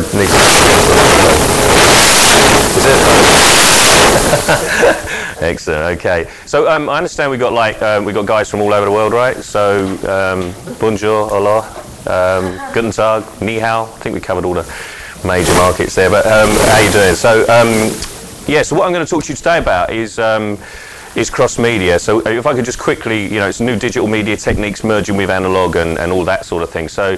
I need to... Is it? Excellent. Okay. So I understand we got guys from all over the world, right? So bonjour, hola, guten tag, ni hao. I think we covered all the major markets there. But how you doing? So yeah. So what I'm going to talk to you today about is cross media. So if I could just quickly, it's new digital media techniques merging with analog and all that sort of thing. So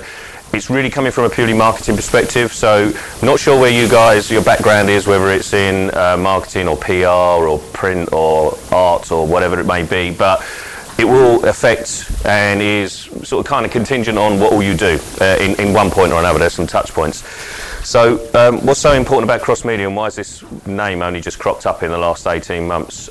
it's really coming from a purely marketing perspective. So I'm not sure where your background is, whether it's in marketing or PR or print or art or whatever it may be, but it will affect and is sort of kind of contingent on what all you do in one point or another. There's some touch points. So what's so important about cross media, and why has this name only just cropped up in the last 18 months?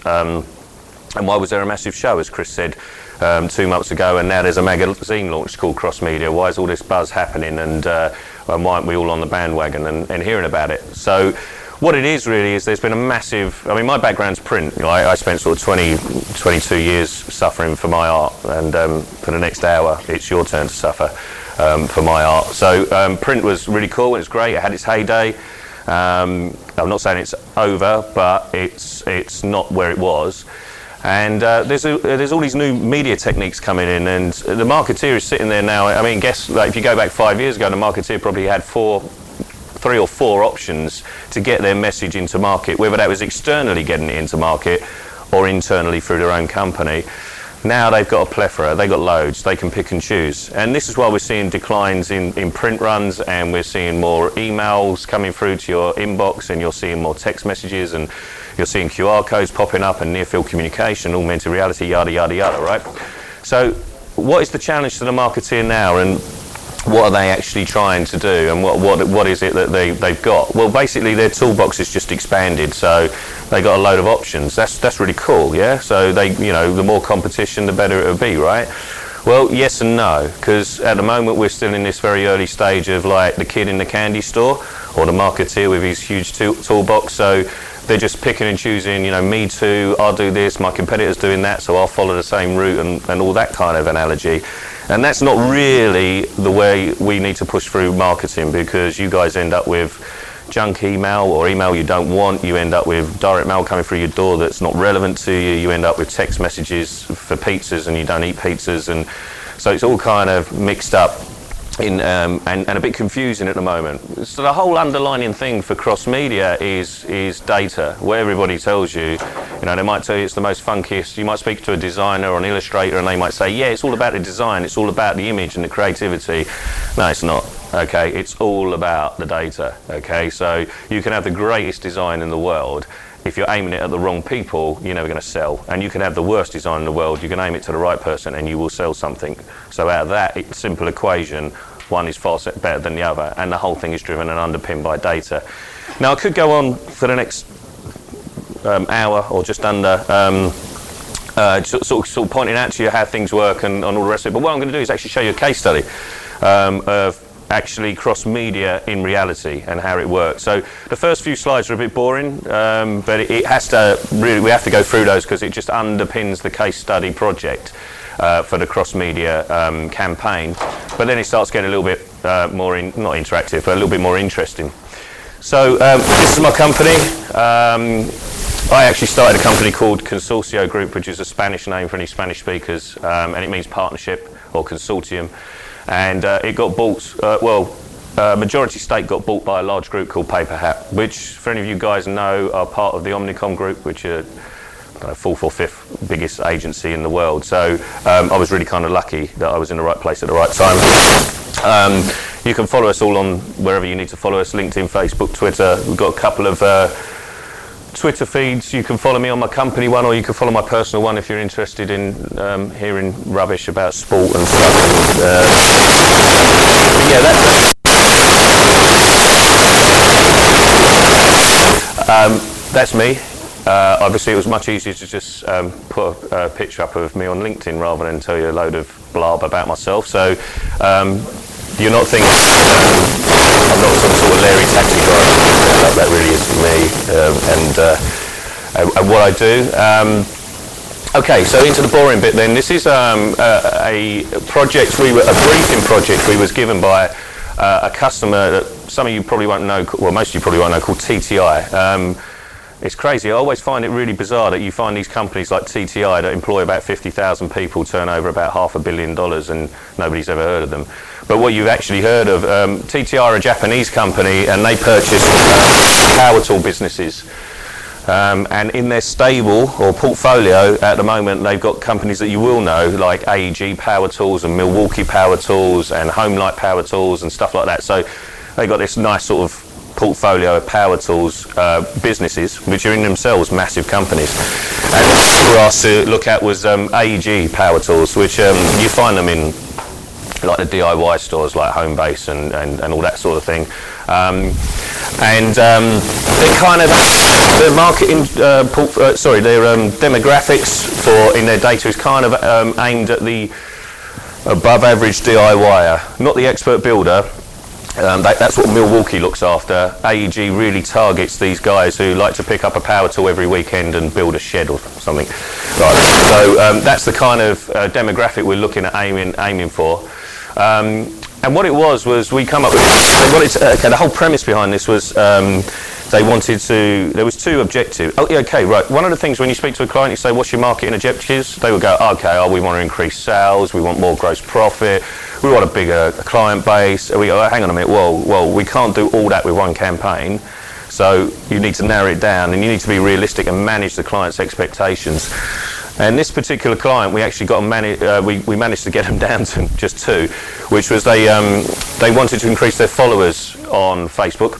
And why was there a massive show, as Chris said, 2 months ago, and now there's a magazine launched called Cross Media? Why is all this buzz happening, and why aren't we all on the bandwagon and hearing about it? So what it is really is there's been a massive, I mean, my background's print. I spent sort of 22 years suffering for my art, and for the next hour it's your turn to suffer for my art. So print was really cool, it was great, it had its heyday. I'm not saying it's over, but it's not where it was. And there's all these new media techniques coming in, and the marketeer is sitting there now. I mean, guess like if you go back 5 years ago, the marketeer probably had 3 or 4 options to get their message into market, whether that was externally getting it into market or internally through their own company. Now they've got a plethora, they've got loads, they can pick and choose. And this is why we're seeing declines in print runs, and we're seeing more emails coming through to your inbox, and you're seeing more text messages, and you're seeing QR codes popping up, and near-field communication, augmented reality, yada, yada, yada, right? So what is the challenge to the marketeer now, and what are they actually trying to do, and what is it that they've got? Well, basically their toolbox has just expanded, so they got a load of options. That's really cool, yeah? So the more competition, the better it'll be, right? Well, yes and no, because at the moment we're still in this very early stage of like the kid in the candy store, or the marketeer with his huge toolbox. So they're just picking and choosing, me too, I'll do this, my competitor's doing that, so I'll follow the same route, and all that kind of analogy. And that's not really the way we need to push through marketing, because you guys end up with junk email or email you don't want. You end up with direct mail coming through your door that's not relevant to you. You end up with text messages for pizzas, and you don't eat pizzas. And so it's all kind of mixed up and a bit confusing at the moment. So the whole underlining thing for cross media is data. Where everybody tells you, they might tell you it's the most funkiest. You might speak to a designer or an illustrator, and they might say, yeah, it's all about the design, it's all about the image and the creativity. No, it's not. Okay, it's all about the data. Okay, so you can have the greatest design in the world. If you're aiming it at the wrong people, you're never going to sell. And you can have the worst design in the world, you can aim it to the right person, and you will sell something. So out of that simple equation, one is far better than the other, and the whole thing is driven and underpinned by data. Now, I could go on for the next hour or just under, sort of pointing out to you how things work and all the rest of it. But what I'm going to do is actually show you a case study of actually cross media in reality and how it works. So the first few slides are a bit boring, but it has to really, we have to go through those because it just underpins the case study project for the cross media campaign. But then it starts getting a little bit more, not interactive, but a little bit more interesting. So this is my company. I actually started a company called Consorcio Group, which is a Spanish name for any Spanish speakers, and it means partnership or consortium. And it got bought, majority stake got bought by a large group called Paper Hat, which, for any of you guys know, are part of the Omnicom group, which are fourth or fifth biggest agency in the world. So I was really kind of lucky that I was in the right place at the right time. You can follow us all on wherever you need to follow us, LinkedIn, Facebook, Twitter. We've got a couple of Twitter feeds. You can follow me on my company one, or you can follow my personal one if you're interested in hearing rubbish about sport and stuff. Yeah, that's me. Obviously, it was much easier to just put a picture up of me on LinkedIn rather than tell you a load of blab about myself. So you're not thinking I'm not some sort of Larry taxi driver. That really is me and what I do. Okay, so into the boring bit then. This is a project a briefing project we was given by a customer that some of you probably won't know, well, most of you probably won't know, called TTI. It's crazy. I always find it really bizarre that you find these companies like TTI that employ about 50,000 people, turn over about $500 million, and nobody's ever heard of them. But what you've actually heard of, TTI are a Japanese company, and they purchase power tool businesses. And in their stable or portfolio at the moment, they've got companies that you will know, like AEG Power Tools and Milwaukee Power Tools and Homelight Power Tools and stuff like that. So they got this nice sort of portfolio of power tools businesses, which are in themselves massive companies. And what we were asked to look at was AEG Power Tools, which you find them in like the DIY stores like Homebase and all that sort of thing. They're kind of, their marketing, their demographics for in their data is kind of aimed at the above average DIYer, not the expert builder. That's what Milwaukee looks after. AEG really targets these guys who like to pick up a power tool every weekend and build a shed or something. Right. So that's the kind of demographic we're looking at aiming for. And what it was we come up with, the whole premise behind this was they wanted to, there was two objectives. Oh, yeah, okay, right. One of the things when you speak to a client, you say, what's your marketing objectives? They would go, okay, we want to increase sales, we want more gross profit, we want a bigger client base. We go, hang on a minute, well, we can't do all that with one campaign. So you need to narrow it down, and you need to be realistic and manage the client's expectations. And this particular client, we actually got we managed to get them down to just two, which was they wanted to increase their followers on Facebook,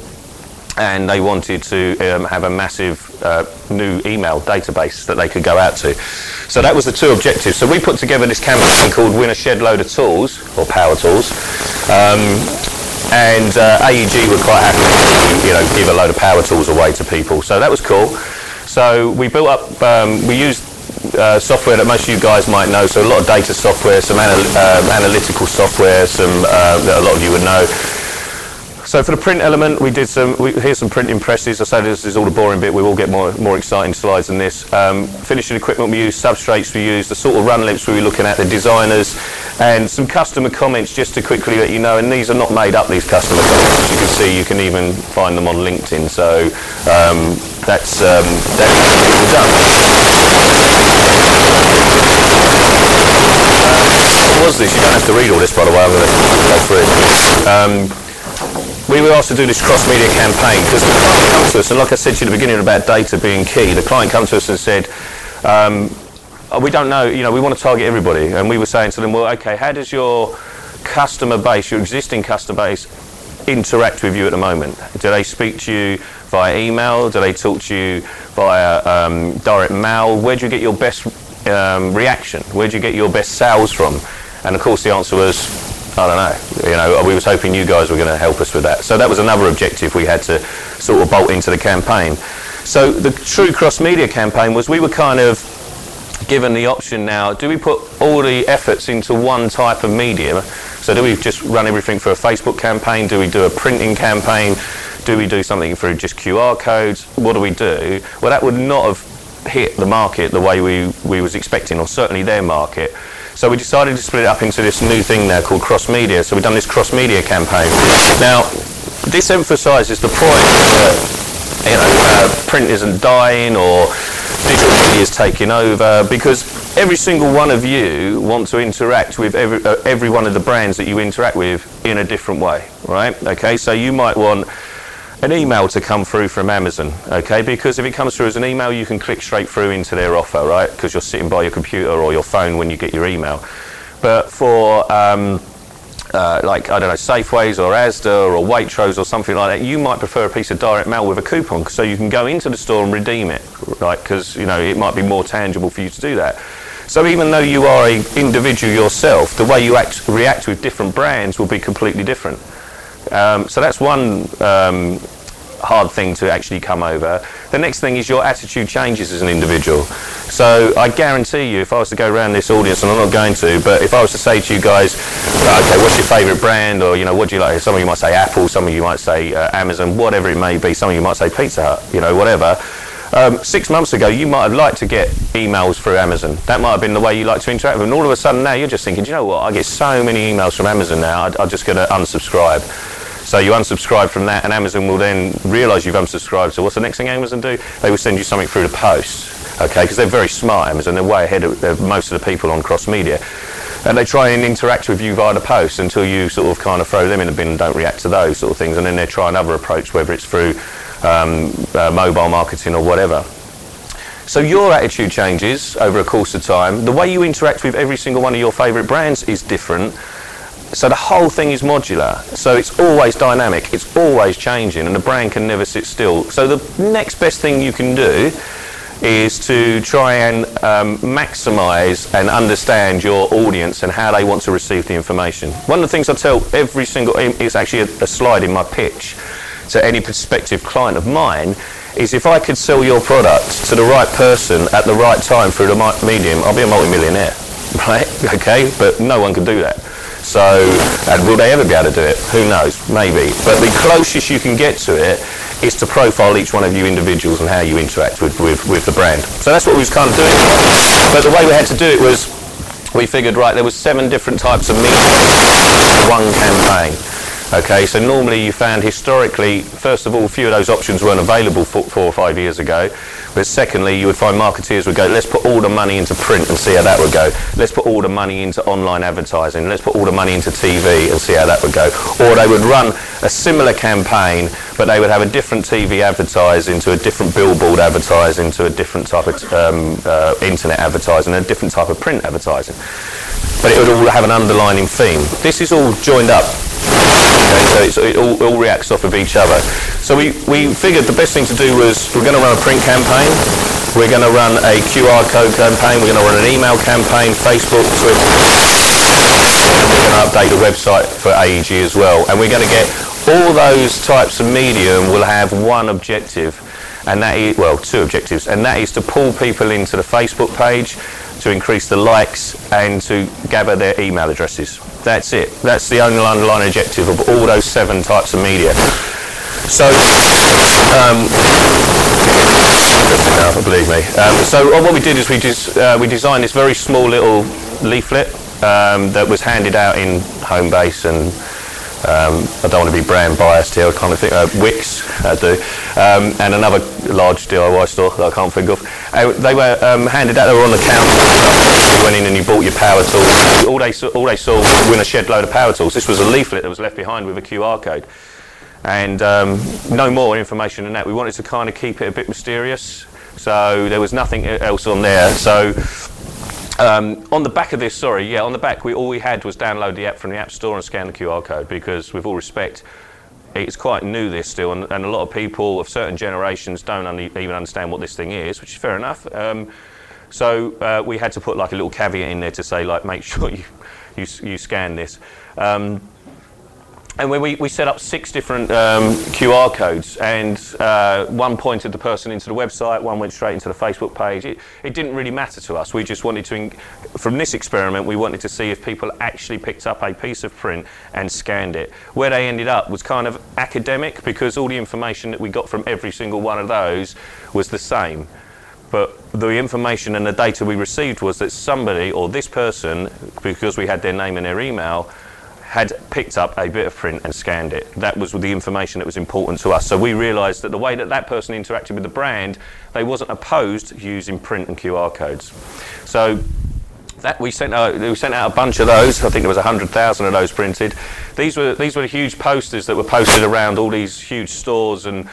and they wanted to have a massive new email database that they could go out to. So that was the two objectives. So we put together this campaign called Win a Shed Load of Tools, or Power Tools. And AEG were quite happy to, give a load of power tools away to people. So that was cool. So we built up, we used software that most of you guys might know. So a lot of data software, some analytical software, that a lot of you would know. So for the print element, we did here's some printing presses. I say this is all the boring bit. We will get more exciting slides than this. Finishing equipment we used, substrates we used, the sort of run lips we were looking at, the designers, and some customer comments just to quickly let you know. And these are not made up, these customer comments. As you can see, you can even find them on LinkedIn. So that's done. What was this? You don't have to read all this, by the way. I'm going to go through it. We were asked to do this cross-media campaign because the client comes to us, and like I said to you at the beginning about data being key, the client came to us and said, we don't know, we want to target everybody. And we were saying to them, well, okay, how does your customer base, your existing customer base, interact with you at the moment? Do they speak to you via email? Do they talk to you via direct mail? Where do you get your best reaction? Where do you get your best sales from? And of course the answer was, I don't know, we was hoping you guys were going to help us with that. So that was another objective we had to sort of bolt into the campaign. So the true cross-media campaign was we were kind of given the option now, do we put all the efforts into one type of medium? So do we just run everything for a Facebook campaign? Do we do a printing campaign? Do we do something through just QR codes? What do we do? Well, that would not have hit the market the way we was expecting, or certainly their market. So we decided to split it up into this new thing now called cross-media. So we've done this cross-media campaign. Now, this emphasises the point that print isn't dying or digital media is taking over, because every single one of you want to interact with every one of the brands that you interact with in a different way, right? Okay, so you might want an email to come through from Amazon, okay, because if it comes through as an email, you can click straight through into their offer, right, because you're sitting by your computer or your phone when you get your email. But for like, I don't know, Safeways or Asda or Waitrose or something like that, you might prefer a piece of direct mail with a coupon, so you can go into the store and redeem it, right, because it might be more tangible for you to do that. So even though you are an individual yourself, the way you react with different brands will be completely different. So that's one hard thing to actually come over. The next thing is your attitude changes as an individual. So I guarantee you, if I was to go around this audience, and I'm not going to, but if I was to say to you guys, okay, what's your favourite brand, or what do you like? Some of you might say Apple, some of you might say Amazon, whatever it may be. Some of you might say Pizza Hut, whatever. 6 months ago, you might have liked to get emails through Amazon. That might have been the way you like to interact with them. And all of a sudden now, you're just thinking, do you know what? I get so many emails from Amazon now, I'm just going to unsubscribe. So you unsubscribe from that, and Amazon will then realise you've unsubscribed. So what's the next thing Amazon do? They will send you something through the post, okay? Because they're very smart, Amazon. They're way ahead of most of the people on cross media. And they try and interact with you via the post until you sort of kind of throw them in the bin and don't react to those sort of things. And then they try another approach, whether it's through mobile marketing or whatever. So your attitude changes over a course of time. The way you interact with every single one of your favourite brands is different. So the whole thing is modular. So it's always dynamic, it's always changing, and the brand can never sit still. So the next best thing you can do is to try and maximise and understand your audience and how they want to receive the information. One of the things I tell every single, it's actually a slide in my pitch to any prospective client of mine, is if I could sell your product to the right person at the right time through the medium, I'll be a multi-millionaire, right? Okay, but no one can do that. So, and will they ever be able to do it? Who knows, maybe. But the closest you can get to it is to profile each one of you individuals and how you interact with the brand. So that's what we was kind of doing. But the way we had to do it was, we figured, right, there was 7 different types of media in one campaign. Okay, so normally you found historically, first of all, a few of those options weren't available 4 or 5 years ago. But secondly, you would find marketeers would go, let's put all the money into print and see how that would go. Let's put all the money into online advertising. Let's put all the money into TV and see how that would go. Or they would run a similar campaign, but they would have a different TV advertising to a different billboard advertising to a different type of internet advertising and a different type of print advertising. But it would all have an underlining theme. This is all joined up. Okay, so it all reacts off of each other. So we figured the best thing to do was, we're going to run a print campaign, we're going to run a QR code campaign, we're going to run an email campaign, Facebook, Twitter, and we're going to update the website for AEG as well. And we're going to get all those types of medium will have one objective, and that is, well, 2 objectives, and that is to pull people into the Facebook page, to increase the likes, and to gather their email addresses. That's it. That's the only underlying objective of all those 7 types of media. So, believe me. So what we did is we designed this very small little leaflet that was handed out in Homebase and I don't want to be brand biased here, I kind of think Wix, I do, and another large DIY store that I can't think of. They were handed out, they were on the counter. You went in and you bought your power tools. All they saw was win a shed load of power tools. This was a leaflet that was left behind with a QR code. And no more information than that. We wanted to kind of keep it a bit mysterious, so there was nothing else on there. So on the back of this, on the back, all we had was download the app from the App Store and scan the QR code, because with all respect, it's quite new this still, and a lot of people of certain generations don't even understand what this thing is, which is fair enough. So we had to put like a little caveat in there to say, like, make sure you scan this. And when we set up 6 different QR codes, and one pointed the person into the website, one went straight into the Facebook page. It didn't really matter to us. We just wanted to, from this experiment, we wanted to see if people actually picked up a piece of print and scanned it. Where they ended up was kind of academic, because all the information that we got from every single one of those was the same. But the information and the data we received was that somebody, or this person, because we had their name and their email, had picked up a bit of print and scanned it. That was the information that was important to us. So we realised that the way that person interacted with the brand, they wasn't opposed to using print and QR codes. So that we sent out a bunch of those. I think there was 100,000 of those printed. These were the huge posters that were posted around all these huge stores and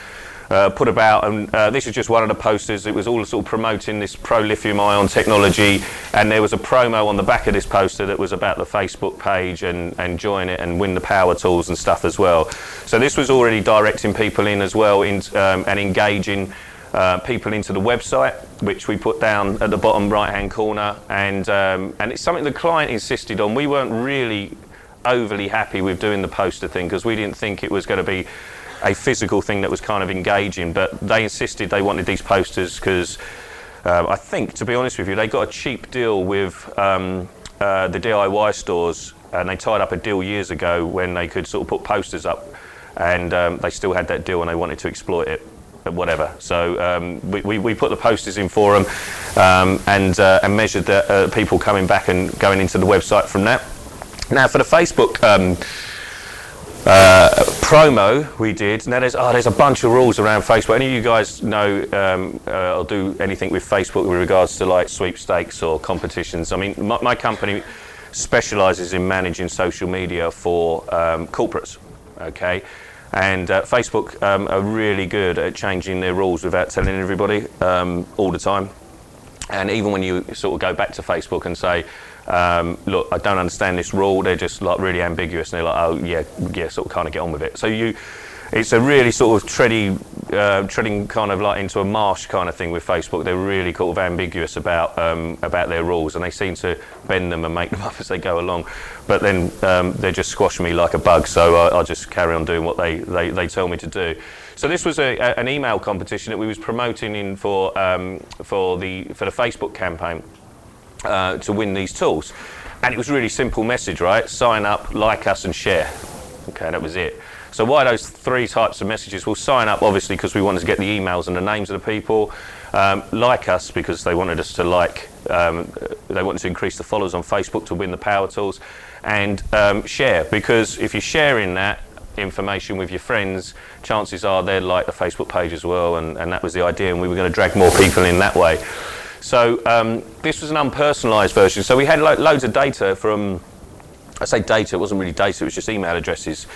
put about, and this is just one of the posters. It was all sort of promoting this pro-lithium ion technology, and there was a promo on the back of this poster that was about the Facebook page and join it and win the power tools and stuff as well. So this was already directing people in as well, and engaging people into the website, which we put down at the bottom right hand corner, and it's something the client insisted on. We weren't really overly happy with doing the poster thing, because we didn't think it was going to be a physical thing that was kind of engaging, but they insisted they wanted these posters because I think, to be honest with you, they got a cheap deal with the DIY stores, and they tied up a deal years ago when they could sort of put posters up, and they still had that deal and they wanted to exploit it, whatever. So we put the posters in for them, and measured the people coming back and going into the website from that. Now for the Facebook promo we did. Now there's a bunch of rules around Facebook. Any of you guys know or do anything with Facebook with regards to like sweepstakes or competitions? I mean, my company specialises in managing social media for corporates, okay? And Facebook are really good at changing their rules without telling everybody all the time. And even when you sort of go back to Facebook and say, look, I don't understand this rule, they're just like really ambiguous, and they're like, oh yeah, sort of kind of get on with it. So it's a really sort of treading kind of like into a marsh kind of thing with Facebook. They're really kind of ambiguous about their rules, and they seem to bend them and make them up as they go along. But then they just squash me like a bug, so I'll just carry on doing what they tell me to do. So this was an email competition that we was promoting in for the Facebook campaign to win these tools, and it was a really simple message, right? Sign up, like us, and share. Okay, that was it. So why those three types of messages? Well, sign up obviously because we wanted to get the emails and the names of the people. Like us because they wanted us to they wanted to increase the followers on Facebook to win the power tools, and share because if you're sharing that information with your friends, chances are they'd like the Facebook page as well, and that was the idea, and we were going to drag more people in that way. So this was an unpersonalised version. So we had loads of data from, I say data, it wasn't really data, it was just email addresses.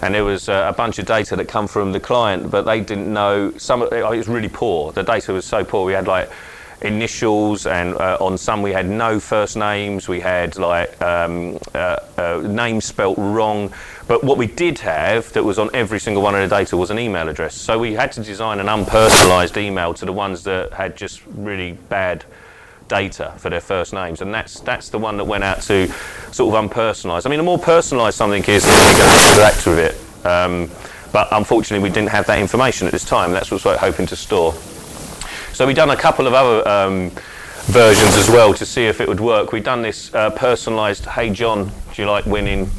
And there was a bunch of data that come from the client, but they didn't know, it was really poor. The data was so poor. We had like initials, and on some we had no first names, we had like names spelt wrong. But what we did have that was on every single one of the data was an email address. So we had to design an unpersonalised email to the ones that had just really bad data for their first names, and that's the one that went out to sort of unpersonalised. I mean, the more personalised something is, the more you're going to interact with it. But unfortunately, we didn't have that information at this time. That's what we were hoping to store. So we've done a couple of other versions as well to see if it would work. We've done this personalised, hey John, do you like winning?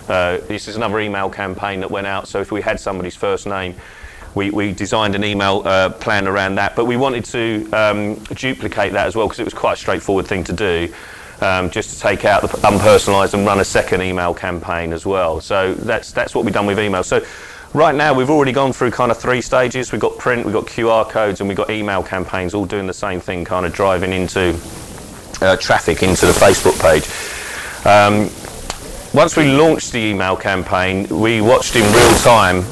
This is another email campaign that went out. So if we had somebody's first name, we designed an email plan around that, but we wanted to duplicate that as well because it was quite a straightforward thing to do, just to take out the unpersonalised and run a second email campaign as well. So that's what we've done with email. So right now we've already gone through kind of 3 stages. We've got print, we've got QR codes, and we've got email campaigns all doing the same thing, kind of driving into traffic into the Facebook page. Once we launched the email campaign, we watched in real time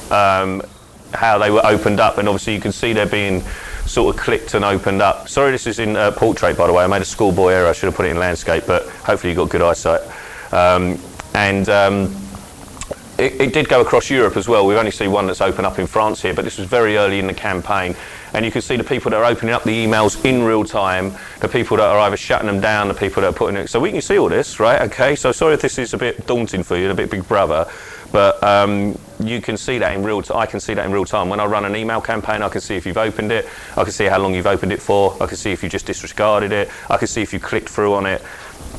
how they were opened up, and obviously you can see they're being sort of clicked and opened up. Sorry, this is in portrait, by the way. I made a schoolboy error. I should have put it in landscape, but hopefully you've got good eyesight. It did go across Europe as well. We've only seen one that's opened up in France here, but this was very early in the campaign. And you can see the people that are opening up the emails in real time, the people that are either shutting them down, the people that are putting it. So we can see all this, right? Okay, so sorry if this is a bit daunting for you, a bit Big Brother, but you can see that in real time. I can see that in real time. When I run an email campaign, I can see if you've opened it. I can see how long you've opened it for. I can see if you just disregarded it. I can see if you clicked through on it.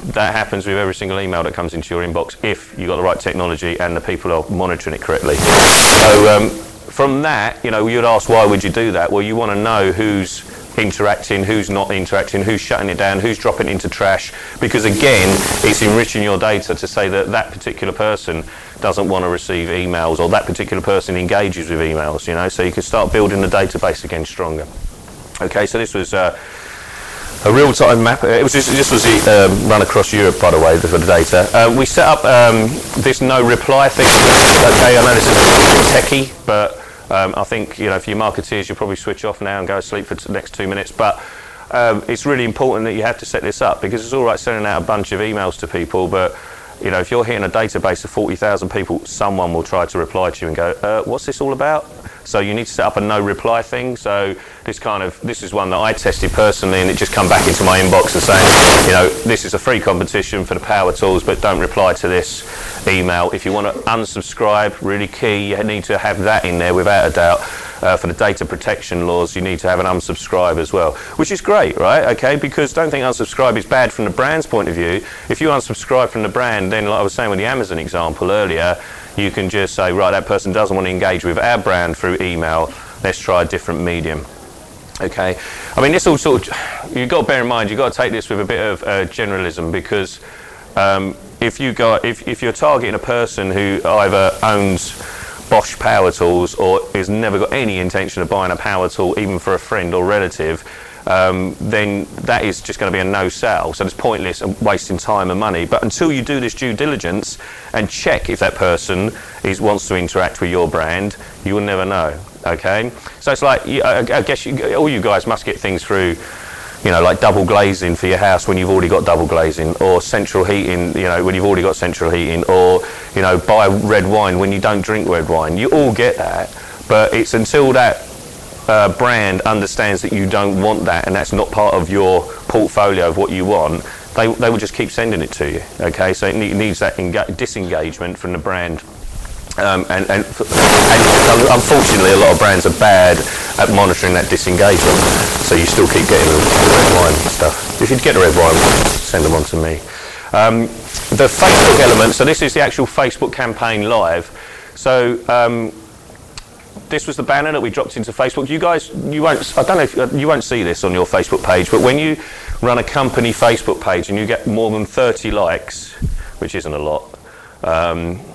That happens with every single email that comes into your inbox if you've got the right technology and the people are monitoring it correctly. So from that, you know, you'd ask, why would you do that? Well, you want to know who's interacting, who's not interacting, who's shutting it down, who's dropping it into trash, because again, it's enriching your data to say that that particular person doesn't want to receive emails, or that particular person engages with emails, you know, so you can start building the database again stronger. Okay, so this was a real-time map. This was run across Europe, by the way, for the data. We set up this no reply thing. Okay, I know this is a bit techie, but I think, you know, for your marketeers, you'll probably switch off now and go to sleep for the next 2 minutes. But it's really important that you have to set this up, because it's all right sending out a bunch of emails to people, but you know, if you're hitting a database of 40,000 people, someone will try to reply to you and go, what's this all about? So you need to set up a no reply thing. So this is one that I tested personally, and it just come back into my inbox and saying, you know, this is a free competition for the power tools, but don't reply to this email. If you want to unsubscribe, really key, you need to have that in there without a doubt. For the data protection laws, you need to have an unsubscribe as well, which is great, right? Okay, because don't think unsubscribe is bad from the brand's point of view. If you unsubscribe from the brand, then like I was saying with the Amazon example earlier, you can just say, right, that person doesn't want to engage with our brand through email, let's try a different medium. Okay, I mean, this all sort of, you've got to bear in mind, you've got to take this with a bit of generalism, because you if you're targeting a person who either owns Bosch power tools or has never got any intention of buying a power tool, even for a friend or relative, then that is just going to be a no sell. So it's pointless and wasting time and money. But until you do this due diligence and check if that person wants to interact with your brand, you will never know. Okay, so it's like, I guess all you guys must get things through, you know, like double glazing for your house when you've already got double glazing, or central heating, you know, when you've already got central heating, or, you know, buy red wine when you don't drink red wine. You all get that, but it's until that brand understands that you don't want that and that's not part of your portfolio of what you want, they will just keep sending it to you. Okay, so it needs that disengagement from the brand. And unfortunately, a lot of brands are bad at monitoring that disengagement, so you still keep getting the red wine stuff. If you get the red wine, send them on to me. The Facebook element, so this is the actual Facebook campaign live. So this was the banner that we dropped into Facebook. You guys, I don't know if you won't see this on your Facebook page, but when you run a company Facebook page and you get more than 30 likes, which isn't a lot,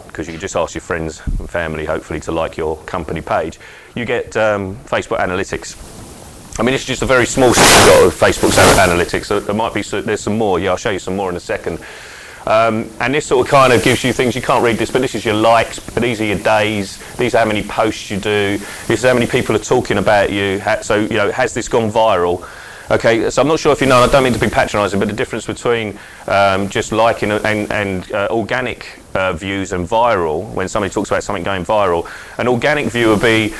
because you can just ask your friends and family, hopefully, to like your company page, you get Facebook analytics. I mean, it's just a very small snapshot of Facebook's analytics. So there might be, there's some more. Yeah, I'll show you some more in a second. And this sort of kind of gives you things, you can't read this, but this is your likes, but these are your days, these are how many posts you do, this is how many people are talking about you. So, you know, has this gone viral? Okay, so I'm not sure if you know, I don't mean to be patronising, but the difference between just liking and organic views and viral, when somebody talks about something going viral, an organic view would be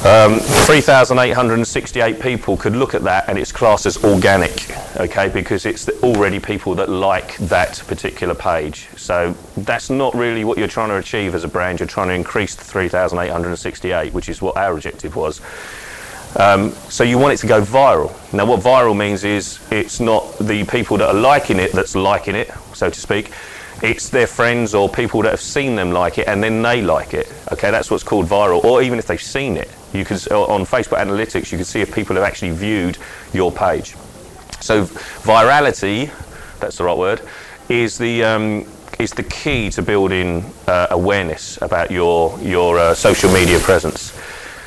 3,868 people could look at that and it's classed as organic, okay, because it's already people that like that particular page. So that's not really what you're trying to achieve as a brand. You're trying to increase the 3,868, which is what our objective was. So you want it to go viral. Now what viral means is it's not the people that are liking it that's liking it, so to speak. It's their friends or people that have seen them like it and then they like it. Okay, that's what's called viral. Or even if they've seen it, you can, on Facebook Analytics, you can see if people have actually viewed your page. So virality, that's the right word, is the key to building awareness about your social media presence.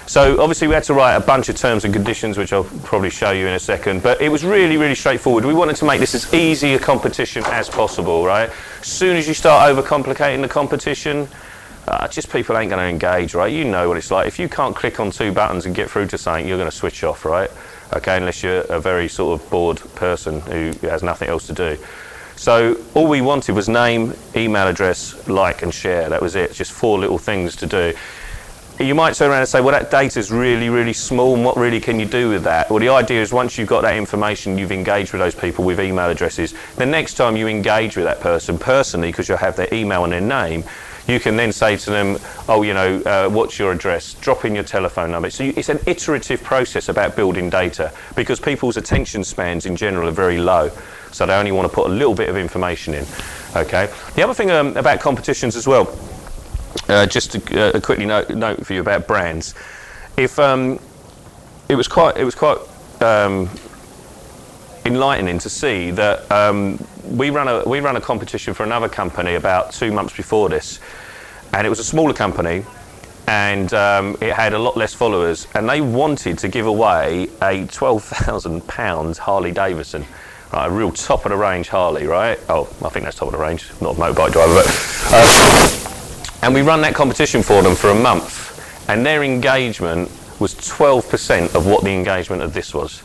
So obviously we had to write a bunch of terms and conditions, which I'll probably show you in a second, but it was really, really straightforward. We wanted to make this as easy a competition as possible, right? As soon as you start overcomplicating the competition, just people ain't going to engage, right? You know what it's like. If you can't click on 2 buttons and get through to something, you're going to switch off, right? Okay, unless you're a very sort of bored person who has nothing else to do. So all we wanted was name, email address, like and share. That was it, just 4 little things to do. You might turn around and say, well, that data is really, really small, and what really can you do with that? Well, the idea is once you've got that information, you've engaged with those people with email addresses, the next time you engage with that person personally, because you'll have their email and their name, you can then say to them, oh, you know, what's your address? Drop in your telephone number. So it's an iterative process about building data, because people's attention spans in general are very low. So they only want to put a little bit of information in. Okay. The other thing about competitions as well, just to quickly note for you about brands. If it was quite enlightening to see that we ran a competition for another company about 2 months before this, and it was a smaller company, and it had a lot less followers, and they wanted to give away a £12,000 Harley Davidson. Right, a real top of the range Harley, right? Oh, I think that's top of the range, not a motorbike driver, but. And we run that competition for them for a month, and their engagement was 12% of what the engagement of this was.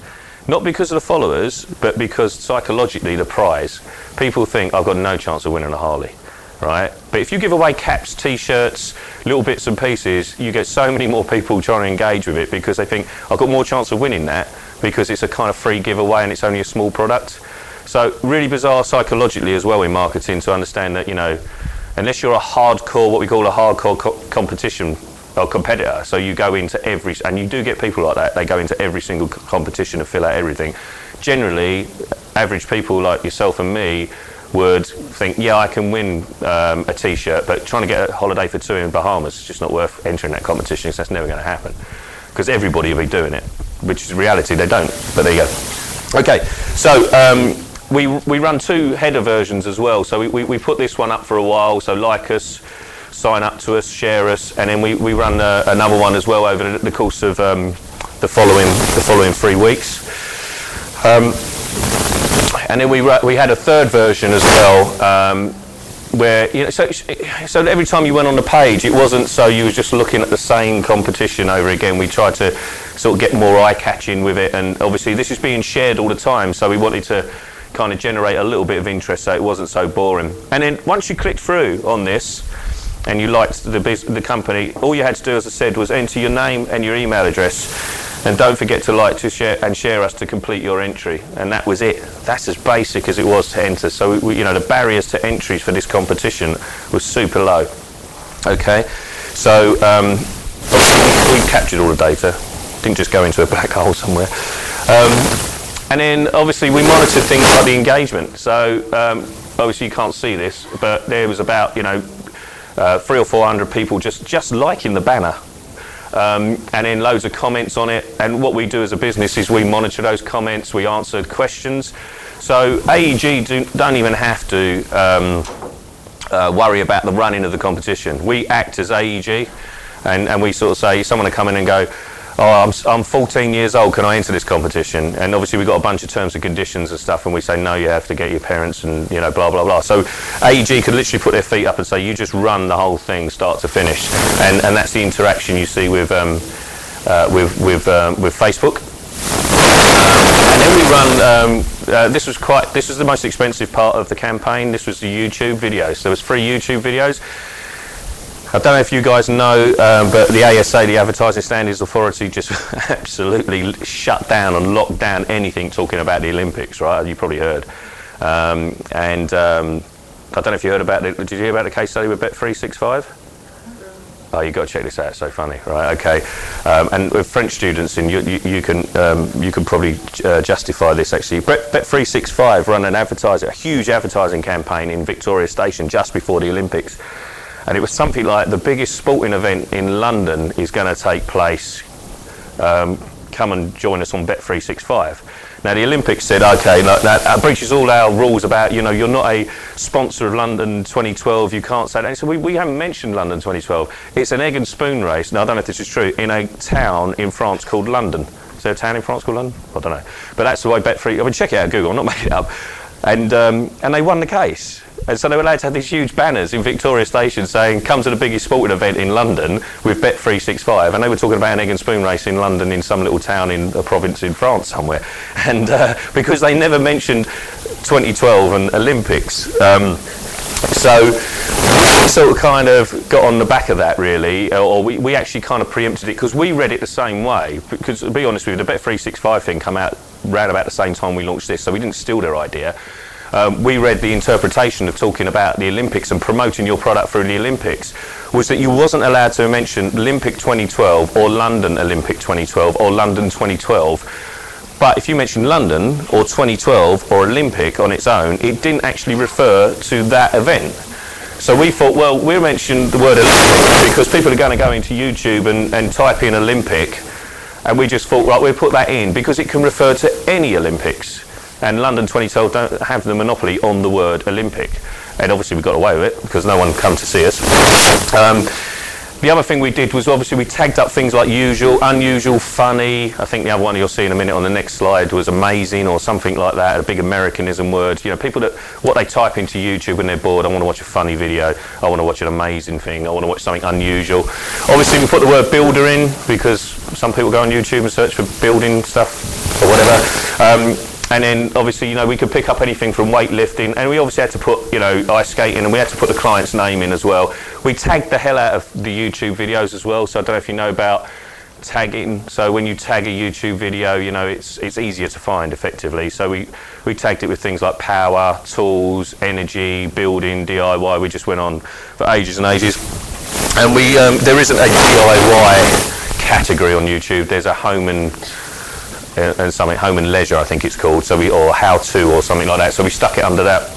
Not because of the followers, but because psychologically the prize. People think, I've got no chance of winning a Harley, right? But if you give away caps, t-shirts, little bits and pieces, you get so many more people trying to engage with it because they think, I've got more chance of winning that because it's a kind of free giveaway and it's only a small product. So really bizarre psychologically as well in marketing to understand that, you know, unless you're a hardcore, what we call a hardcore competition or competitor, so you go into every, and you do get people like that, they go into every single competition and fill out everything. Generally, average people like yourself and me would think, yeah, I can win a t-shirt, but trying to get a holiday for 2 in Bahamas is just not worth entering that competition, because that's never going to happen. Because everybody will be doing it, which is reality, they don't, but there you go. Okay, so we run 2 header versions as well. So we put this one up for a while. So like us, sign up to us, share us, and then we run another one as well over the course of the following 3 weeks. And then we had a third version as well, where, you know, so every time you went on the page, it wasn't so you were just looking at the same competition over again. We tried to sort of get more eye-catching with it, and obviously this is being shared all the time, so we wanted to kind of generate a little bit of interest so it wasn't so boring. And then once you clicked through on this and you liked the company, all you had to do, as I said, was enter your name and your email address. And don't forget to like, to share us to complete your entry. And that was it. That's as basic as it was to enter. So you know, the barriers to entries for this competition was super low. Okay, so we captured all the data. Didn't just go into a black hole somewhere. And then obviously we monitored things like the engagement. So obviously you can't see this, but there was about, you know, 300 or 400 people just liking the banner. And then loads of comments on it, and what we do as a business is we monitor those comments, we answer questions. So AEG don't even have to worry about the running of the competition. We act as AEG, and we sort of say, someone will come in and go, oh, I'm 14 years old, can I enter this competition? And obviously we've got a bunch of terms and conditions and stuff, and we say, no, you have to get your parents and, you know, blah, blah, blah. So AEG could literally put their feet up and say, you just run the whole thing, start to finish. And that's the interaction you see with Facebook. And then we run, this was the most expensive part of the campaign. This was the YouTube videos. There was 3 YouTube videos. I don't know if you guys know, but the ASA, the Advertising Standards Authority, just absolutely shut down and locked down anything talking about the Olympics, right? You probably heard. I don't know if you heard about it. Did you hear about the case study with Bet365? Oh, you've got to check this out. It's so funny, right? Okay. And with French students, and you can probably justify this actually. Bet365 run a huge advertising campaign in Victoria Station just before the Olympics. And it was something like, the biggest sporting event in London is going to take place. Come and join us on Bet365. Now the Olympics said, okay, look, that breaches all our rules about, you know, you're not a sponsor of London 2012, you can't say that. So we haven't mentioned London 2012. It's an egg and spoon race, now I don't know if this is true, in a town in France called London. Is there a town in France called London? I don't know. But that's the way Bet3, I mean, check it out, Google, I'm not making it up. And they won the case. And so they were allowed to have these huge banners in Victoria Station saying, come to the biggest sporting event in London with Bet365. And they were talking about an egg and spoon race in London in some little town in a province in France somewhere. And because they never mentioned 2012 and Olympics. So we sort of kind of got on the back of that really, or we actually kind of preempted it because we read it the same way. Because to be honest with you, the Bet365 thing came out around about the same time we launched this, so we didn't steal their idea. We read the interpretation of talking about the Olympics and promoting your product through the Olympics was that you wasn't allowed to mention Olympic 2012 or London Olympic 2012 or London 2012. But if you mentioned London or 2012 or Olympic on its own, it didn't actually refer to that event. So we thought, well, we'll mention the word Olympic because people are going to go into YouTube and type in Olympic, and we just thought, right, we'll put that in because it can refer to any Olympics. And London 2012 don't have the monopoly on the word Olympic. And obviously we got away with it because no one come to see us. The other thing we did was obviously we tagged up things like usual, unusual, funny. I think the other one you'll see in a minute on the next slide was amazing or something like that, a big Americanism word. You know, people that, what they type into YouTube when they're bored, I want to watch a funny video, I want to watch an amazing thing, I want to watch something unusual. Obviously we put the word builder in because some people go on YouTube and search for building stuff or whatever. And then obviously, you know, we could pick up anything from weightlifting, and we obviously had to put, you know, ice skating, and we had to put the client's name in as well. We tagged the hell out of the YouTube videos as well, so I don't know if you know about tagging. So when you tag a YouTube video, you know, it's easier to find effectively. So we tagged it with things like power, tools, energy, building, DIY. We just went on for ages and ages. And we there isn't a DIY category on YouTube. There's a home and something, home and leisure I think it's called, so or how to or something like that, so we stuck it under that.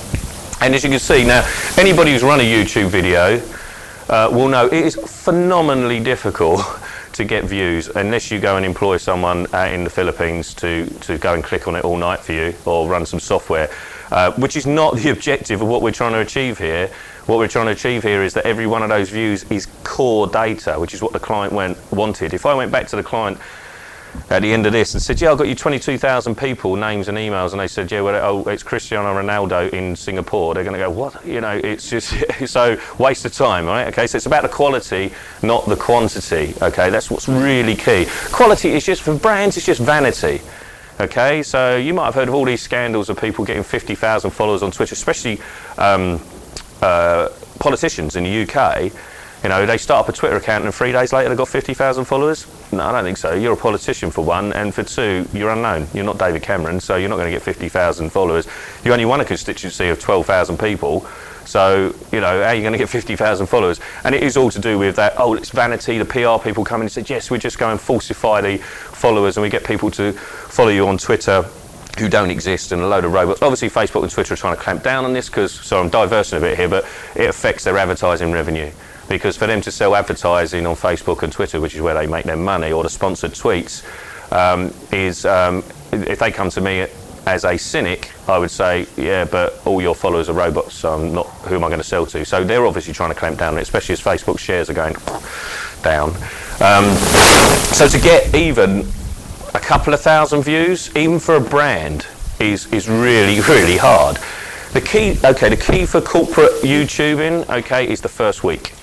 And as you can see now, anybody who's run a YouTube video will know it is phenomenally difficult to get views unless you go and employ someone out in the Philippines to go and click on it all night for you or run some software, which is not the objective of what we're trying to achieve here. What we're trying to achieve here is that every one of those views is core data, which is what the client wanted. If I went back to the client at the end of this and said, yeah, I've got you 22,000 people, names and emails, and they said, yeah, well, it's Cristiano Ronaldo in Singapore, they're going to go, what? You know, it's just, so waste of time, right? Okay, so it's about the quality, not the quantity, okay? That's what's really key. Quality is just, for brands, it's just vanity. Okay, so you might have heard of all these scandals of people getting 50,000 followers on Twitter, especially politicians in the UK. You know, they start up a Twitter account and 3 days later they've got 50,000 followers. No, I don't think so. You're a politician for one, and for two, you're unknown. You're not David Cameron, so you're not going to get 50,000 followers. You only won a constituency of 12,000 people. So, you know, how are you going to get 50,000 followers? And it is all to do with that, oh, it's vanity. The PR people come in and say, yes, we just go and falsify the followers and we get people to follow you on Twitter who don't exist, and a load of robots. Obviously, Facebook and Twitter are trying to clamp down on this because, so I'm diversing a bit here, but it affects their advertising revenue. Because for them to sell advertising on Facebook and Twitter, which is where they make their money, or the sponsored tweets, if they come to me as a cynic, I would say, yeah, but all your followers are robots, so I'm not, who am I going to sell to? So they're obviously trying to clamp down on it, especially as Facebook shares are going down. So to get even a couple of thousand views, even for a brand, is really, really hard. The key for corporate YouTubing, okay, is the first week.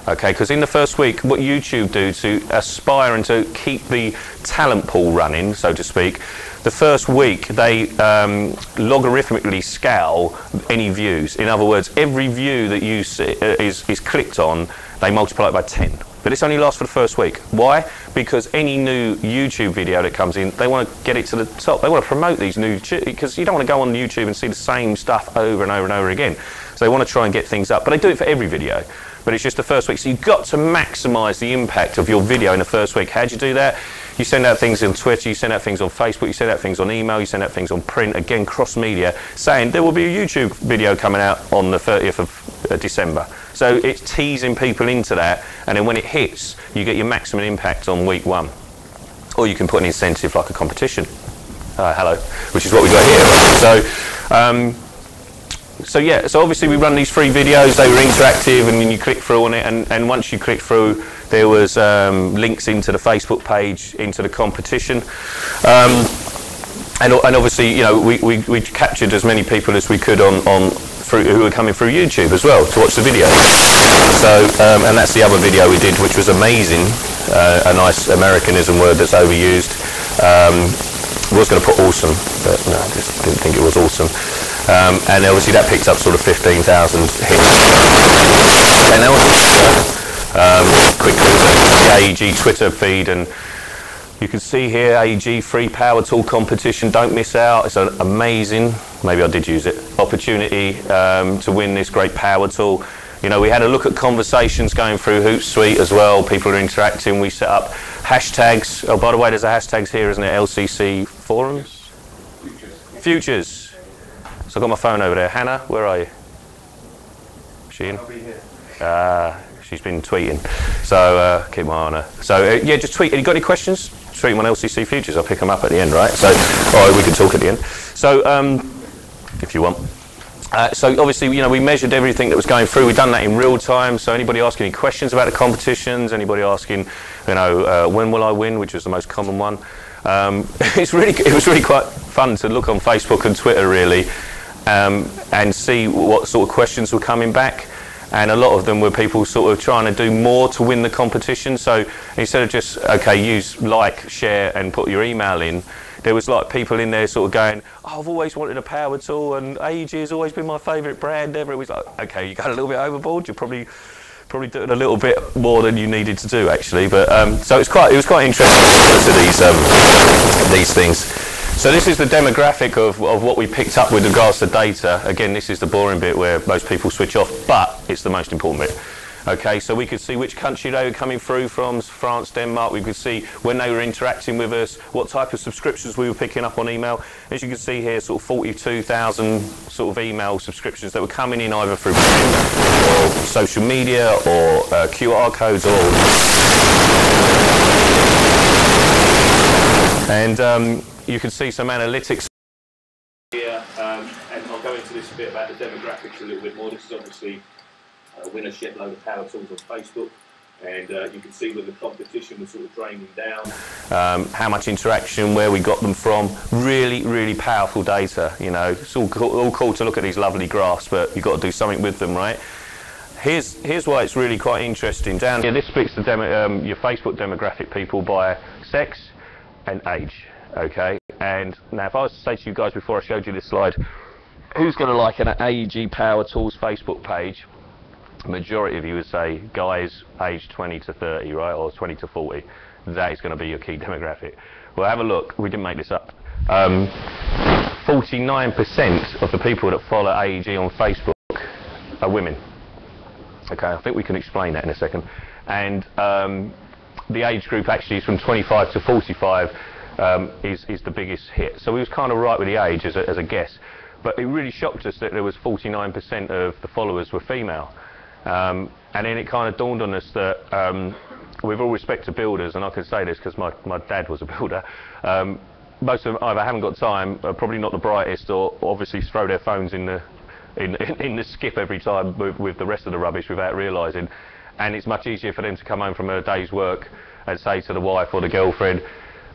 Okay, because in the first week, what YouTube do to aspire and to keep the talent pool running, so to speak, the first week they logarithmically scale any views. In other words, every view that you see is clicked on, they multiply it by 10. But this only lasts for the first week. Why? Because any new YouTube video that comes in, they want to get it to the top. They want to promote these new, because you don't want to go on YouTube and see the same stuff over and over and over again. So they want to try and get things up, but they do it for every video. But it's just the first week. So you've got to maximise the impact of your video in the first week. How do you do that? You send out things on Twitter, you send out things on Facebook, you send out things on email, you send out things on print, again, cross-media, saying there will be a YouTube video coming out on the 30th of December. So it's teasing people into that, and then when it hits, you get your maximum impact on week one. Or you can put an incentive like a competition. Hello, which is what we got here. So yeah, so obviously we run these free videos, they were interactive, and then you click through on it, and once you click through, there was links into the Facebook page, into the competition. And obviously, you know, we captured as many people as we could who were coming through YouTube as well to watch the video. So, and that's the other video we did, which was amazing, a nice Americanism word that's overused. I was going to put awesome, but no, I just didn't think it was awesome. And obviously that picked up sort of 15,000 hits. Okay, now quickly the AEG Twitter feed, and you can see here AEG free power tool competition. Don't miss out. It's an amazing, maybe I did use it, opportunity to win this great power tool. You know, we had a look at conversations going through Hootsuite as well. People are interacting. We set up hashtags. Oh, by the way, there's a hashtags here, isn't it? LCC forums? Futures. So I've got my phone over there. Hannah, where are you? Is she in? I'll be here. She's been tweeting. So keep my eye on her. So yeah, just tweet. You got any questions? Tweet them on LCC Futures. I'll pick them up at the end, right? So, all right, we can talk at the end. So, if you want. So obviously, you know, we measured everything that was going through. We've done that in real time. So anybody asking any questions about the competitions, anybody asking, you know, when will I win, which was the most common one. It was really quite fun to look on Facebook and Twitter, really, and see what sort of questions were coming back. And a lot of them were people sort of trying to do more to win the competition. So instead of just, okay, use like, share, and put your email in, there was like people in there sort of going, oh, I've always wanted a power tool, and AEG has always been my favourite brand ever. It was like, okay, you got a little bit overboard. You're probably doing a little bit more than you needed to do, actually. But so it was quite interesting to these things. So this is the demographic of what we picked up with regards to data. Again, this is the boring bit where most people switch off, but it's the most important bit. Okay, so we could see which country they were coming through from, France, Denmark. We could see when they were interacting with us, what type of subscriptions we were picking up on email. As you can see here, sort of 42,000 sort of email subscriptions that were coming in either through print or social media or QR codes or And you can see some analytics here, and I'll go into this a bit about the demographics a little bit more. This is obviously winner shitload of power tools on Facebook, and you can see when the competition was sort of draining down, how much interaction, where we got them from. Really powerful data. You know, it's all cool to look at these lovely graphs, but you've got to do something with them, right? Here's why it's really quite interesting. Down here, this splits the your Facebook demographic people by sex and age. Okay, and now if I was to say to you guys before I showed you this slide, who's going to like an AEG Power Tools Facebook page? The majority of you would say guys aged 20 to 30, right, or 20 to 40. That is going to be your key demographic. Well, have a look. We didn't make this up. 49% of the people that follow AEG on Facebook are women. Okay, I think we can explain that in a second. And the age group actually is from 25 to 45. Is the biggest hit. So we was kind of right with the age as a guess, but it really shocked us that there was 49% of the followers were female, and then it kind of dawned on us that with all respect to builders, and I can say this because my dad was a builder, most of them either haven't got time, are probably not the brightest, or obviously throw their phones in the skip every time with the rest of the rubbish without realising, and it's much easier for them to come home from a day's work and say to the wife or the girlfriend,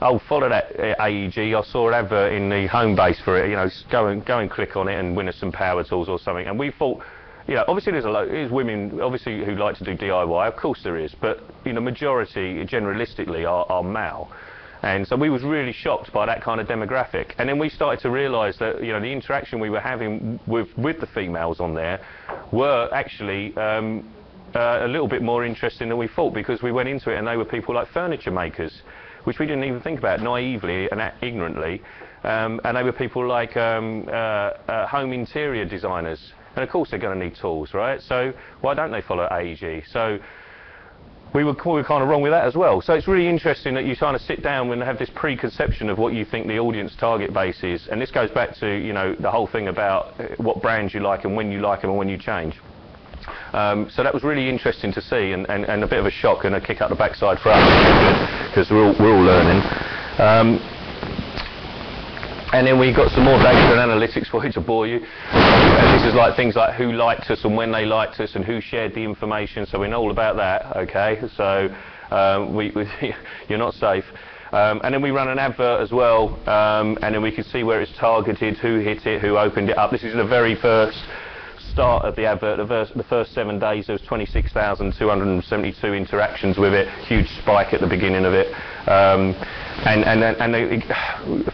oh, follow that AEG, I saw an advert in the home base for it, you know, go and click on it and win us some power tools or something. And we thought, you know, obviously there's women obviously who like to do DIY, of course there is, but you know, majority generalistically are male. And so we was really shocked by that kind of demographic. And then we started to realise that, you know, the interaction we were having with the females on there were actually a little bit more interesting than we thought, because we went into it and they were people like furniture makers, which we didn't even think about naively and ignorantly, and they were people like home interior designers, and of course they're going to need tools, right? So why don't they follow AEG? So we were kind of wrong with that as well. So it's really interesting that you kind of sit down and have this preconception of what you think the audience target base is, and this goes back to, you know, the whole thing about what brands you like and when you like them and when you change. So that was really interesting to see, and a bit of a shock and a kick up the backside for us, because we're all learning. And then we got some more data and analytics for you to bore you. And this is like things like who liked us and when they liked us and who shared the information, so we know all about that, okay? So you're not safe. And then we run an advert as well, and then we can see where it's targeted, who hit it, who opened it up. This is the very first start of the advert. The first 7 days there was 26,272 interactions with it, huge spike at the beginning of it,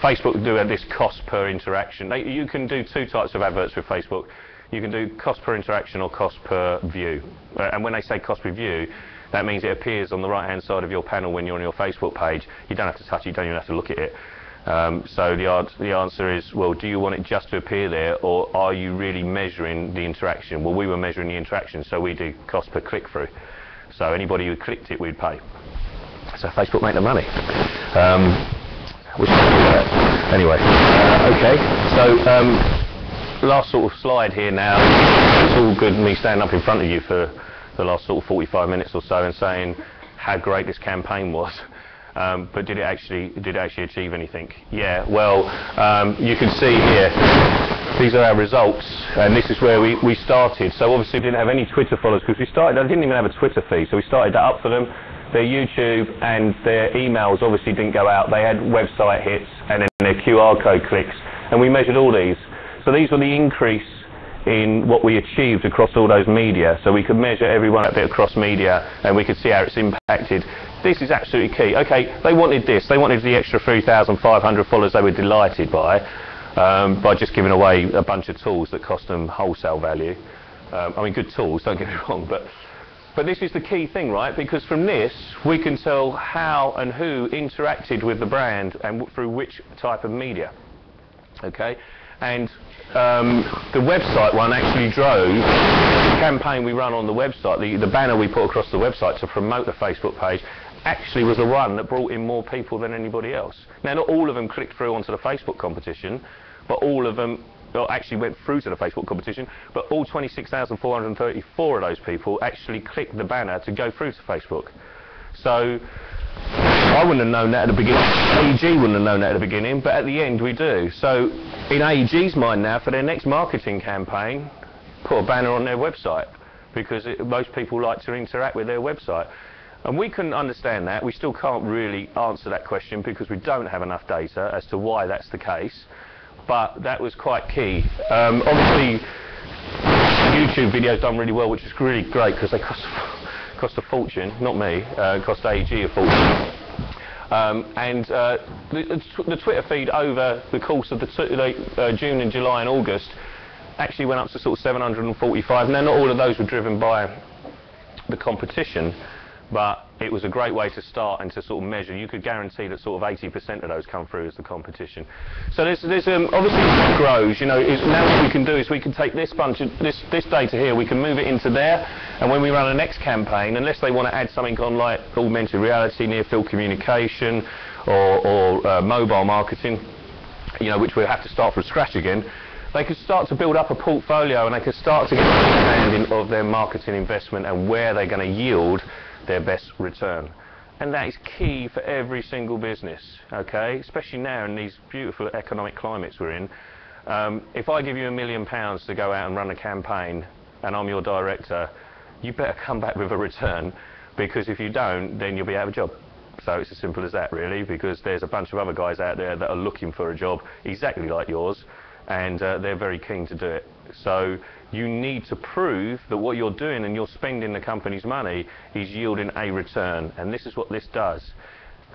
Facebook do this cost per interaction. You can do two types of adverts with Facebook. You can do cost per interaction or cost per view, and when they say cost per view, that means it appears on the right hand side of your panel when you're on your Facebook page. You don't have to touch it, you don't even have to look at it. So the answer is, well, do you want it just to appear there, or are you really measuring the interaction? Well, we were measuring the interaction, so we do cost per click-through. So anybody who clicked it, we'd pay. So Facebook make the money. Wish I could do that. Anyway, okay. So last sort of slide here now. It's all good me standing up in front of you for the last sort of 45 minutes or so and saying how great this campaign was. But did it actually achieve anything? Yeah, well, you can see here, these are our results, and this is where we started. So obviously we didn't have any Twitter followers, because I didn't even have a Twitter feed, so we started that up for them. Their YouTube and their emails obviously didn't go out. They had website hits and then their QR code clicks, and we measured all these. So these were the increase in what we achieved across all those media. So we could measure every one of it across media, and we could see how it's impacted. This is absolutely key. Okay, they wanted this. They wanted the extra 3,500 followers they were delighted by just giving away a bunch of tools that cost them wholesale value. I mean, good tools, don't get me wrong, but this is the key thing, right? Because from this, we can tell how and who interacted with the brand and through which type of media. Okay? And the website one actually drove the campaign we run on the website, the banner we put across the website to promote the Facebook page, actually was the one that brought in more people than anybody else. Now, not all of them clicked through onto the Facebook competition, but all of them actually went through to the Facebook competition, but all 26,434 of those people actually clicked the banner to go through to Facebook. So I wouldn't have known that at the beginning. AEG wouldn't have known that at the beginning, but at the end we do. So in AEG's mind now, for their next marketing campaign, put a banner on their website, because most people like to interact with their website. And we couldn't understand that. We still can't really answer that question because we don't have enough data as to why that's the case. But that was quite key. Obviously, YouTube videos done really well, which is really great because they cost a fortune. Not me. It cost AEG a fortune. The Twitter feed over the course of the June and July and August actually went up to sort of 745. Now, not all of those were driven by the competition, but it was a great way to start and to sort of measure. You could guarantee that sort of 80% of those come through as the competition. So there's obviously as it grows, you know, now what we can do is we can take this bunch of this data here, we can move it into there, and when we run a next campaign, unless they want to add something on like augmented reality, near field communication, or mobile marketing, you know, which we'll have to start from scratch again, they could start to build up a portfolio and they could start to get an understanding of their marketing investment and where they're going to yield their best return. And that is key for every single business, okay? Especially now in these beautiful economic climates we're in. If I give you £1 million to go out and run a campaign and I'm your director, you better come back with a return, because if you don't, then you'll be out of a job. So it's as simple as that, really, because there's a bunch of other guys out there that are looking for a job exactly like yours, and they're very keen to do it. So you need to prove that what you're doing and you're spending the company's money is yielding a return, and this is what this does.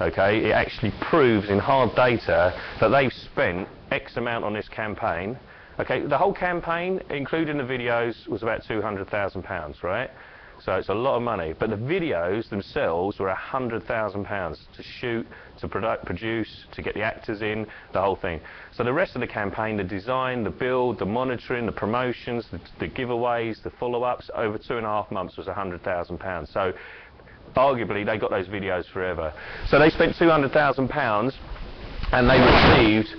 Okay, it actually proves in hard data that they've spent X amount on this campaign. Okay, the whole campaign, including the videos, was about £200,000, right? So it's a lot of money, but the videos themselves were £100,000 to shoot, to produce, to get the actors in, the whole thing. So the rest of the campaign, the design, the build, the monitoring, the promotions, the giveaways, the follow-ups, over 2.5 months was £100,000. So arguably they got those videos forever. So they spent £200,000 and they received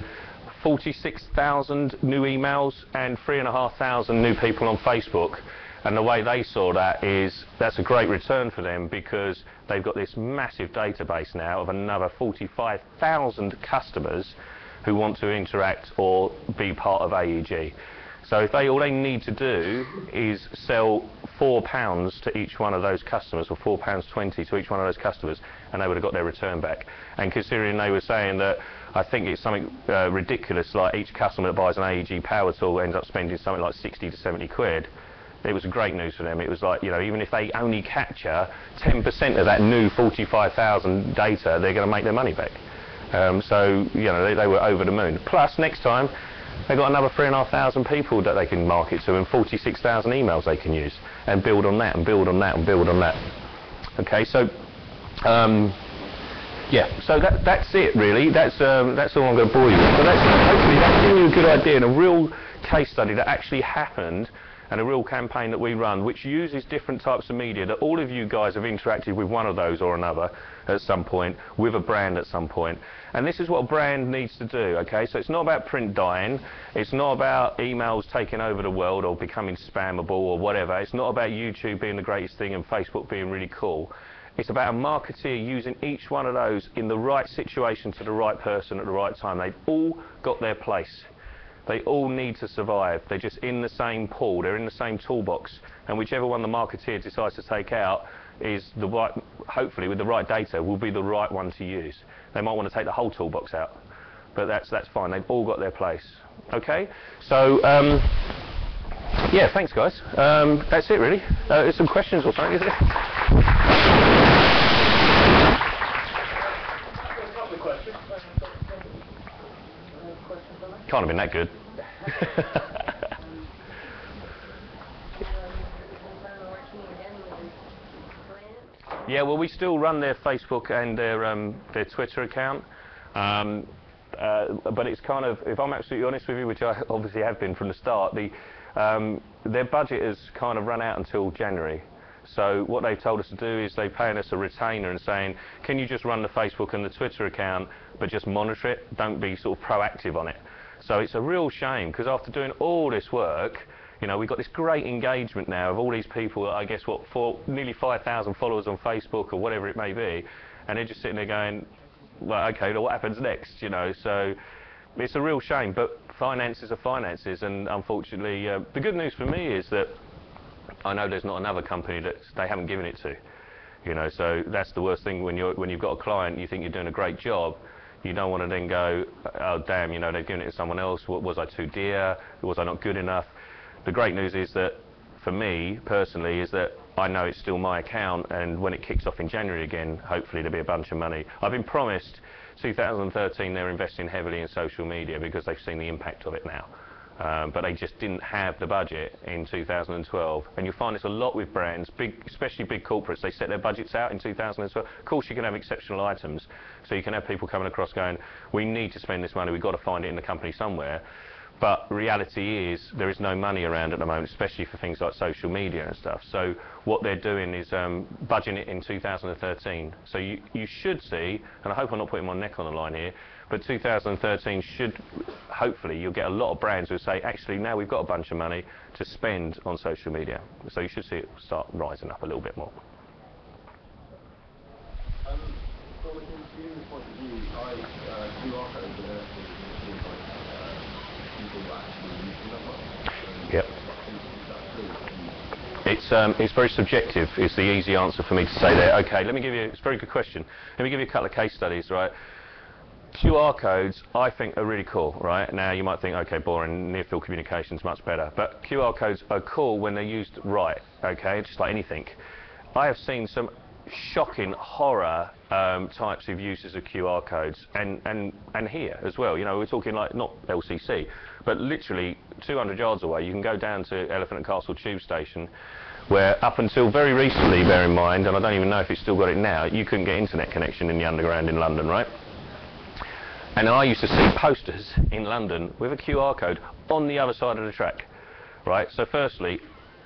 46,000 new emails and 3,500 new people on Facebook. And the way they saw that is that's a great return for them, because they've got this massive database now of another 45,000 customers who want to interact or be part of AEG. So if all they need to do is sell £4 to each one of those customers, or £4.20 to each one of those customers, and they would have got their return back. And considering they were saying that, I think it's something ridiculous, like each customer that buys an AEG power tool ends up spending something like 60 to 70 quid. It was great news for them. It was like, you know, even if they only capture 10% of that new 45,000 data, they're going to make their money back. So, you know, they were over the moon. Plus, next time, they've got another 3,500 people that they can market to, and 46,000 emails they can use, and build on that, and build on that, and build on that. Okay, so, yeah, so that's it, really. That's all I'm going to bore you with. So hopefully that's giving you a good idea, and a real case study that actually happened, and a real campaign that we run, which uses different types of media, that all of you guys have interacted with one of those or another at some point, with a brand at some point. And this is what a brand needs to do, okay? So it's not about print dying, it's not about emails taking over the world or becoming spammable or whatever, it's not about YouTube being the greatest thing and Facebook being really cool. It's about a marketeer using each one of those in the right situation to the right person at the right time. They've all got their place. They all need to survive. They're just in the same pool, they're in the same toolbox, and whichever one the marketeer decides to take out is the right, hopefully with the right data, will be the right one to use. They might want to take the whole toolbox out, but that's fine. They've all got their place. Okay, so yeah, thanks guys. That's it really. There's some questions or something, is there? Can't have been that good. Yeah, well, we still run their Facebook and their Twitter account, but it's kind of, if I'm absolutely honest with you, which I obviously have been from the start, their budget has kind of run out until January. So what they've told us to do is they're paying us a retainer and saying, can you just run the Facebook and the Twitter account, but just monitor it, don't be sort of proactive on it. So it's a real shame, because after doing all this work, you know, we've got this great engagement now of all these people, I guess, what, for nearly 5,000 followers on Facebook or whatever it may be, and they're just sitting there going, well, okay, well, what happens next, you know? So it's a real shame, but finances are finances, and unfortunately, the good news for me is that I know there's not another company that they haven't given it to, you know. So that's the worst thing when you've got a client, you think you're doing a great job, you don't want to then go, oh damn, you know, they've given it to someone else. Was I too dear? Was I not good enough? The great news is that for me personally is that I know it's still my account, and when it kicks off in January again, hopefully there'll be a bunch of money. I've been promised 2013 they're investing heavily in social media because they've seen the impact of it now. But they just didn't have the budget in 2012, and you'll find this a lot with brands, especially big corporates. They set their budgets out in 2012. Of course you can have exceptional items, so you can have people coming across going, we need to spend this money, we've got to find it in the company somewhere. But reality is there is no money around at the moment, especially for things like social media and stuff. So what they're doing is budgeting it in 2013. So you should see, and I hope I'm not putting my neck on the line here, but 2013 should, hopefully you'll get a lot of brands who say, actually now we've got a bunch of money to spend on social media. So you should see it start rising up a little bit more. From a consumer point of view, QR codes are there Yep. It's very subjective is the easy answer for me to say there. Okay, let me give you, it's a very good question. Let me give you a couple of case studies, right? QR codes I think are really cool, right? Now you might think, okay, boring, near field communication's much better, but QR codes are cool when they're used right, okay, just like anything. I have seen some shocking horror types of uses of QR codes, and here as well, you know, we're talking like not LCC, but literally 200 yards away you can go down to Elephant and Castle tube station, where up until very recently, bear in mind, and I don't even know if it's still got it now, you couldn't get internet connection in the underground in London, right? And I used to see posters in London with a QR code on the other side of the track, right? So firstly,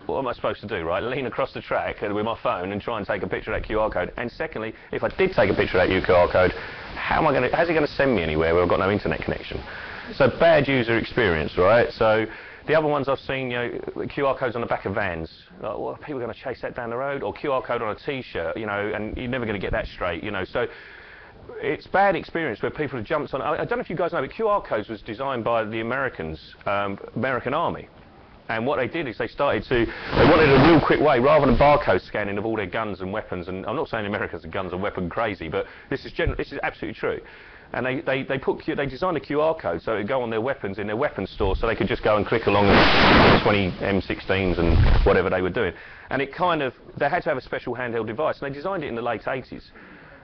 what am I supposed to do, right? Lean across the track with my phone and try and take a picture of that QR code. And secondly, if I did take a picture of that QR code, how's it going to send me anywhere where I've got no internet connection? So bad user experience, right? So the other ones I've seen, you know, QR codes on the back of vans. Like, well, are people going to chase that down the road? Or QR code on a T-shirt, you know, and you're never going to get that straight, you know. So it's bad experience where people have jumped on. I don't know if you guys know, but QR codes was designed by the Americans, American Army. And what they did is they wanted a real quick way, rather than barcode scanning of all their guns and weapons, and I'm not saying Americans are guns and weapon crazy, but this is absolutely true. And they designed a QR code so it would go on their weapons in their weapons store, so they could just go and click along the 20 M16s and whatever they were doing. And they had to have a special handheld device, and they designed it in the late 80s.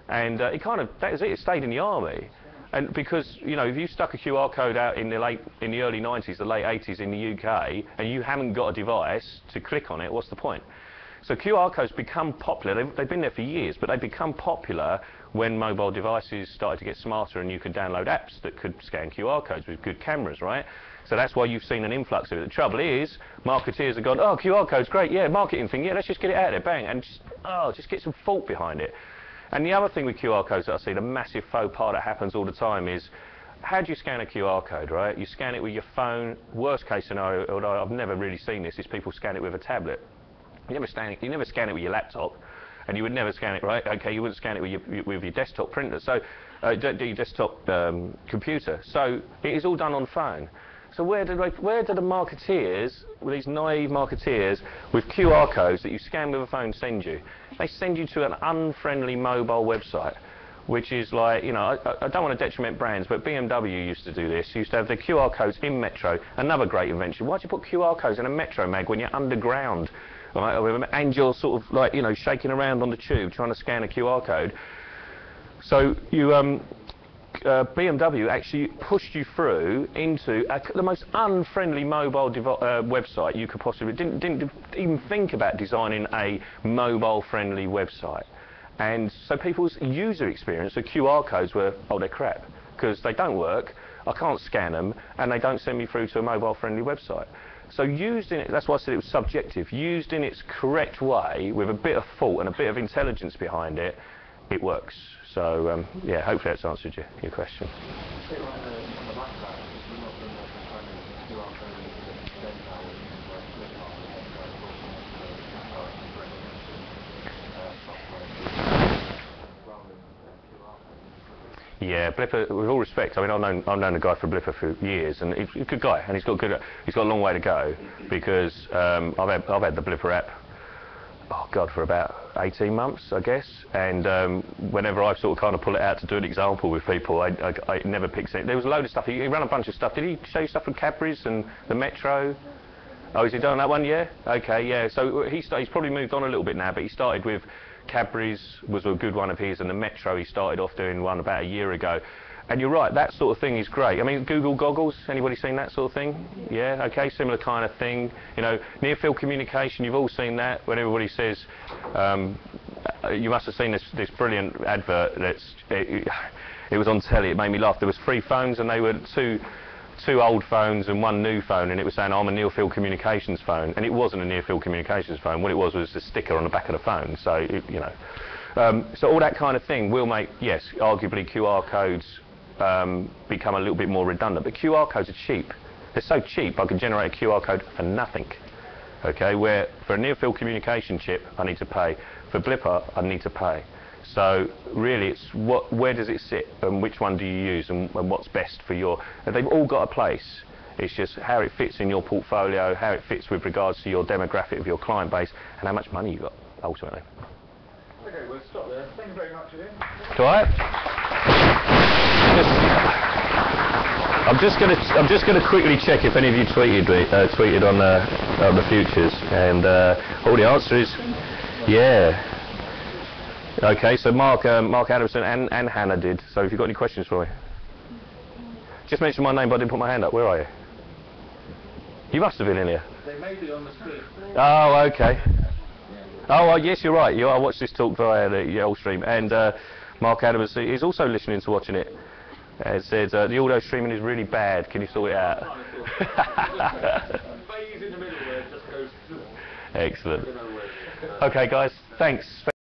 And that was it, it stayed in the army. And because, you know, if you stuck a QR code out in the early 90s, the late 80s in the UK, and you haven't got a device to click on it, what's the point? So QR codes become popular. They've been there for years, but they become popular when mobile devices started to get smarter and you could download apps that could scan QR codes with good cameras, right? So that's why you've seen an influx of it. The trouble is, marketeers have gone, oh, QR code's great, yeah, marketing thing, yeah, let's just get it out there, bang, and just get some fault behind it. And the other thing with QR codes that I see, the massive faux pas that happens all the time is, how do you scan a QR code, right? You scan it with your phone. Worst case scenario, although I've never really seen this, is people scan it with a tablet. You never scan it with your laptop, and you would never scan it, right? Okay, you wouldn't scan it with your desktop printer, so your desktop computer. So it is all done on phone. So where do the marketeers, these naive marketeers, with QR codes that you scan with a phone send you? They send you to an unfriendly mobile website, which is like, you know, I don't want to detriment brands, but BMW used to do this. Used to have the QR codes in Metro, another great invention. Why do you put QR codes in a Metro mag when you're underground? Right? And you're sort of like, you know, shaking around on the tube trying to scan a QR code. So you, BMW actually pushed you through into the most unfriendly mobile website you could possibly. Didn't even think about designing a mobile-friendly website. And so people's user experience, the QR codes were, oh, they're crap, because they don't work, I can't scan them, and they don't send me through to a mobile-friendly website. So used in it, that's why I said it was subjective, used in its correct way, with a bit of thought and a bit of intelligence behind it, it works. So yeah, hopefully that's answered your question. Yeah, Blipper. With all respect, I mean, I've known the guy for Blipper for years, and he's a good guy, and he's got a long way to go because I've had the Blipper app. Oh God, for about 18 months, I guess. And whenever I sort of kind of pull it out to do an example with people, I never picks it. There was a load of stuff. He ran a bunch of stuff. Did he show you stuff from Cadbury's and the Metro? Oh, has he done that one? Yeah. Okay. Yeah. So he's probably moved on a little bit now, but he started with Cadbury's was a good one of his, and the Metro he started off doing one about a year ago. And you're right, that sort of thing is great. I mean, Google goggles, anybody seen that sort of thing? Yeah, okay, similar kind of thing. You know, near-field communication, you've all seen that when everybody says, you must have seen this brilliant advert it was on telly, it made me laugh. There was 3 phones and they were two old phones and 1 new phone, and it was saying I'm a near-field communications phone, and it wasn't a near-field communications phone. What it was a sticker on the back of the phone, so, you know. So all that kind of thing will make, yes, arguably QR codes become a little bit more redundant, but QR codes are cheap. They're so cheap I can generate a QR code for nothing. Okay, where for a near-field communication chip I need to pay, for Blipper I need to pay. So really it's where does it sit and which one do you use and what's best for your, they've all got a place. It's just how it fits in your portfolio, how it fits with regards to your demographic of your client base and how much money you've got ultimately. Okay, we'll stop there. Thank you very much, Ian. It's all right. I'm just gonna quickly check if any of you tweeted on the futures, and all the answer is yeah. Okay, so Mark Adamson and Hannah did. So if you've got any questions for me, just mention my name, but I didn't put my hand up. Where are you? You must have been in here. They may be on the screen. Oh, okay. Oh, yes, you're right. I watched this talk via the old stream, and Mark Adams is also listening to watching it. It says the audio streaming is really bad. Can you sort it out? Phase in the middle where it just goes. Excellent. Okay, guys. Thanks.